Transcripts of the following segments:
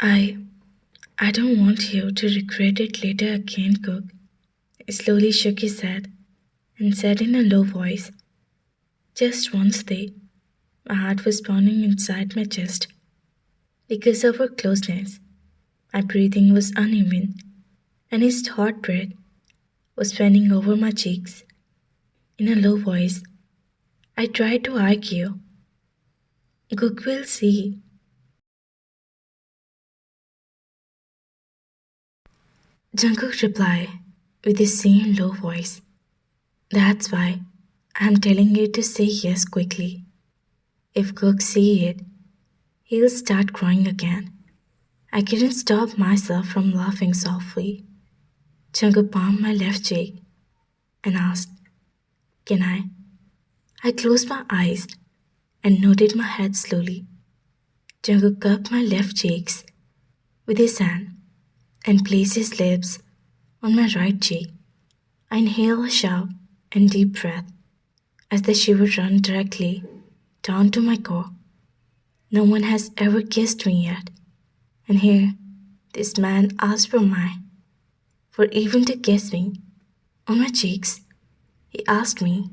I I don't want you to regret it later again, Cook. He slowly shook his head and said in a low voice, just one stay. My heart was pounding inside my chest. Because of our closeness, my breathing was uneven, and his hot breath was fanning over my cheeks. In a low voice, I tried to argue. Cook will see. Jungkook replied with the same low voice. That's why I'm telling you to say yes quickly. If Cook see it, he'll start crying again. I couldn't stop myself from laughing softly. Jungkook palmed my left cheek and asked, Can I? I closed my eyes and nodded my head slowly. Jungkook cupped my left cheeks with his hand and placed his lips on my right cheek. I inhaled a sharp and deep breath as the shiver ran directly down to my core. No one has ever kissed me yet, and here this man asked for even to kiss me on my cheeks. He asked me.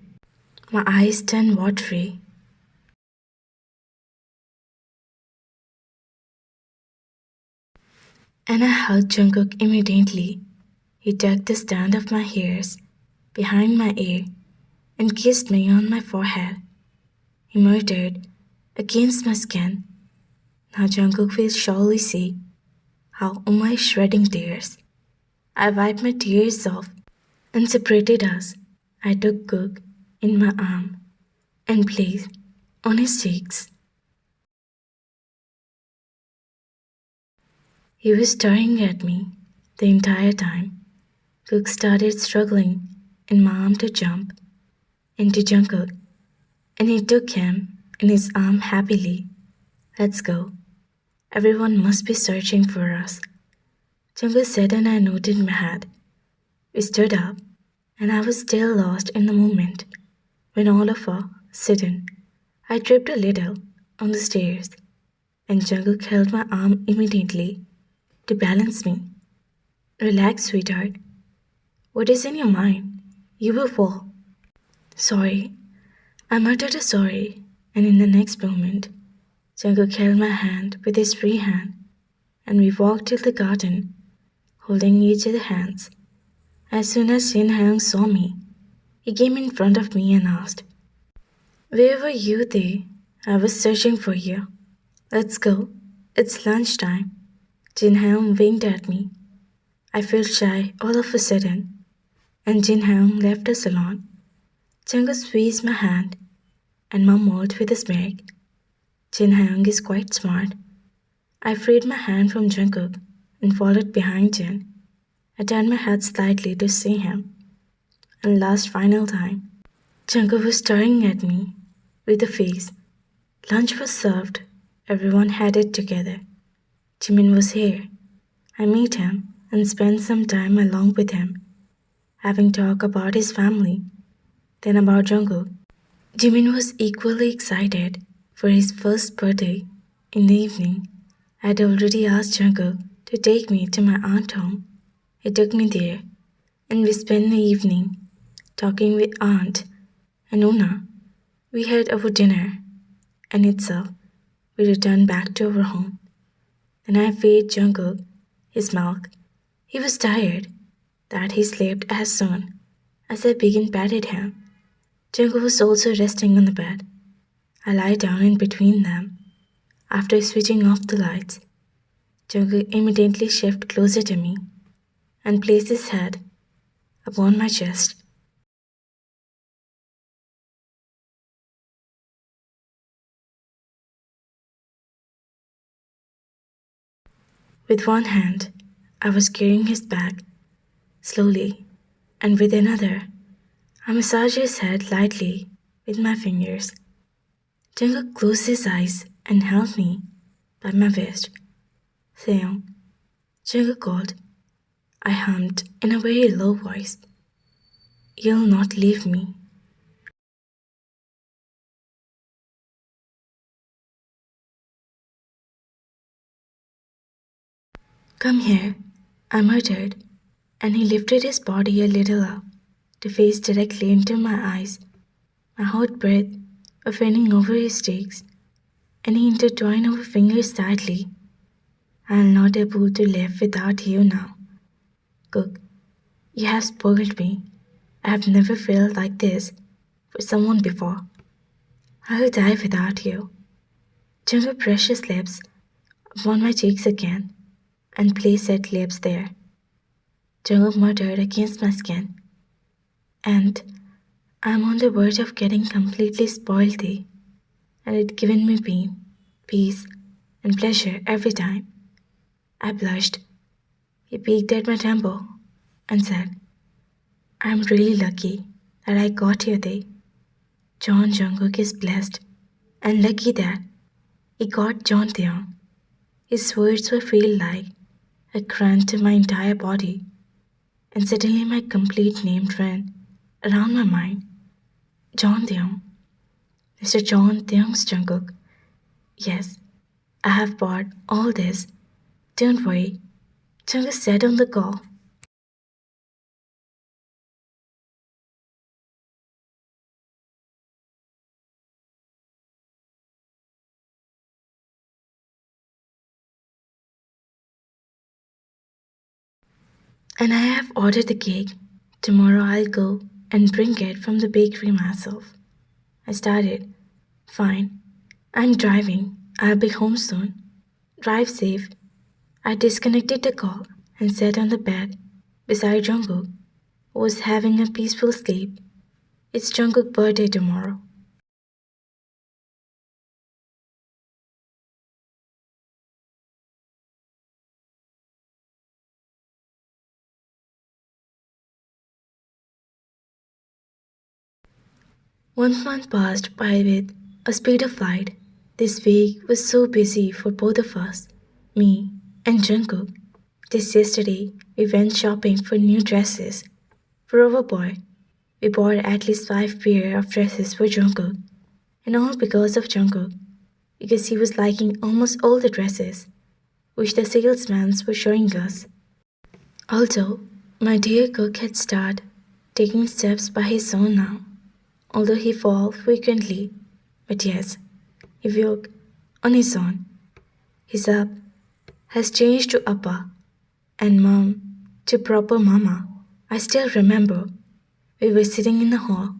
My eyes turned watery, and I hugged Jungkook immediately. He tucked the stand of my hairs behind my ear and kissed me on my forehead. He murmured against my skin. Now Jungkook will surely see how am I shredding tears. I wiped my tears off and separated us. I took Cook in my arm and placed on his cheeks. He was staring at me the entire time. Cook started struggling in my arm to jump into Jungkook, and he took him in his arm happily. Let's go. Everyone must be searching for us. Jungkook said, and I nodded my head. We stood up, and I was still lost in the moment when all of a sudden I tripped a little on the stairs, and Jungkook held my arm immediately to balance me. Relax, sweetheart. What is in your mind? You will fall. Sorry. I muttered a sorry, and in the next moment, Jungkook held my hand with his free hand, and we walked till the garden, holding each other's hands. As soon as Taehyung saw me, he came in front of me and asked, Where were you there? I was searching for you. Let's go. It's lunchtime. Taehyung winked at me. I felt shy all of a sudden, and Taehyung left the salon. Jungkook squeezed my hand and mumbled with a smirk, Taehyung is quite smart. I freed my hand from Jungkook and followed behind Jin. I turned my head slightly to see him, and last final time, Jungkook was staring at me with a face. Lunch was served. Everyone had it together. Jimin was here. I met him and spent some time along with him, having talk about his family, then about Jungkook. Jimin was equally excited for his first birthday. In the evening, I had already asked Jungkook to take me to my aunt's home. He took me there, and we spent the evening talking with Aunt and Una. We had our dinner, and itself, we returned back to our home. Then I fed Jungkook his milk. He was tired, that he slept as soon as I began patted him. Jungkook was also resting on the bed. I lie down in between them. After switching off the lights, Jungkook immediately shifted closer to me and placed his head upon my chest. With one hand, I was carrying his back slowly, and with another, I massaged his head lightly with my fingers. Jungkook closed his eyes and held me by my waist. Taehyung, Jungkook called. I hummed in a very low voice. You'll not leave me. Come here, I muttered, and he lifted his body a little up to face directly into my eyes, my hot breath offending over his cheeks, and he intertwined our fingers tightly. I'll not able to live without you now. Cook, you have spoiled me. I have never felt like this for someone before. I'll die without you. Jungkook brushed his lips upon my cheeks again and placed his lips there. Jungkook muttered against my skin, and I'm on the verge of getting completely spoiled, and it given me pain, peace, and pleasure every time. I blushed. He peeked at my temple and said, I'm really lucky that I got you there. John Jungkook is blessed and lucky that he got John Taehyung. His words were feel like a crunch to my entire body, and suddenly my complete name ran around my mind. John Taehyung, Mr. John Taehyung's Jungkook. Yes, I have bought all this. Don't worry, Jungkook said on the call. And I have ordered the cake. Tomorrow I'll go and bring it from the bakery myself. I started. Fine. I'm driving. I'll be home soon. Drive safe. I disconnected the call and sat on the bed beside Jungkook, who was having a peaceful sleep. It's Jungkook's birthday tomorrow. One month passed by with a speed of light. This week was so busy for both of us, me and Jungkook. Just yesterday, we went shopping for new dresses for our boy. We bought at least 5 pair of dresses for Jungkook, and all because of Jungkook, because he was liking almost all the dresses which the salesmen were showing us. Also, my dear cook had started taking steps by his own now, although he falls frequently. But yes, he walked on his own. His up has changed to Appa and Mom to proper Mama. I still remember we were sitting in the hall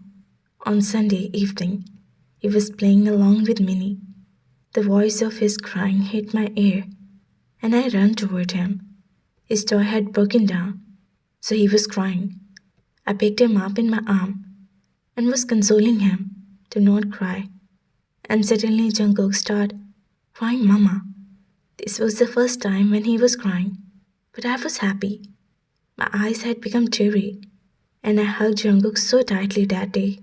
on Sunday evening. He was playing along with Minnie. The voice of his crying hit my ear, and I ran toward him. His toy had broken down, so he was crying. I picked him up in my arm and was consoling him to not cry. And suddenly Jungkook started crying, Mama. This was the first time when he was crying, but I was happy. My eyes had become teary, and I hugged Jungkook so tightly that day.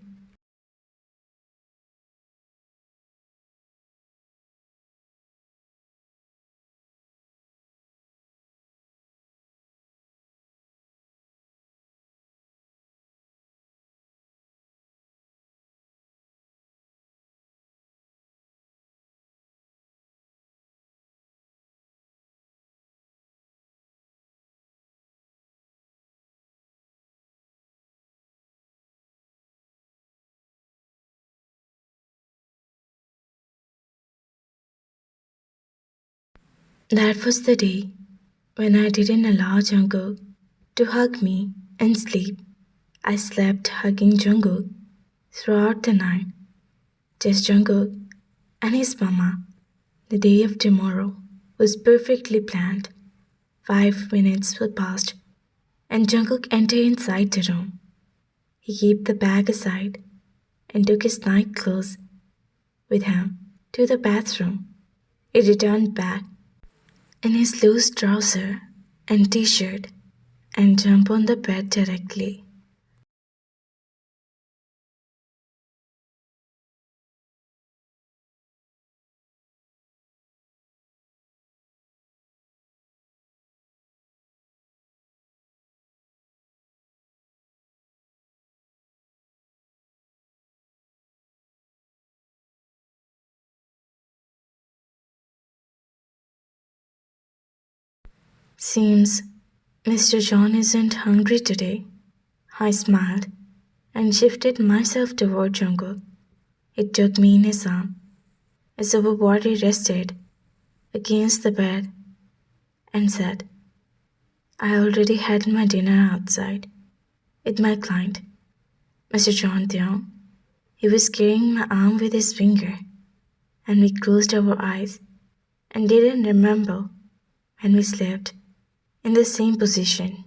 That was the day when I didn't allow Jungkook to hug me and sleep. I slept hugging Jungkook throughout the night. Just Jungkook and his mama. The day of tomorrow was perfectly planned. 5 minutes were passed, and Jungkook entered inside the room. He kept the bag aside and took his night clothes with him to the bathroom. He returned back in his loose trouser and t-shirt and jumped on the bed directly. Seems Mr. John isn't hungry today. I smiled and shifted myself toward Jungkook. He took me in his arm as our body rested against the bed and said, I already had my dinner outside with my client, Mr. John Taehyung. He was carrying my arm with his finger, and we closed our eyes and didn't remember when we slept in the same position.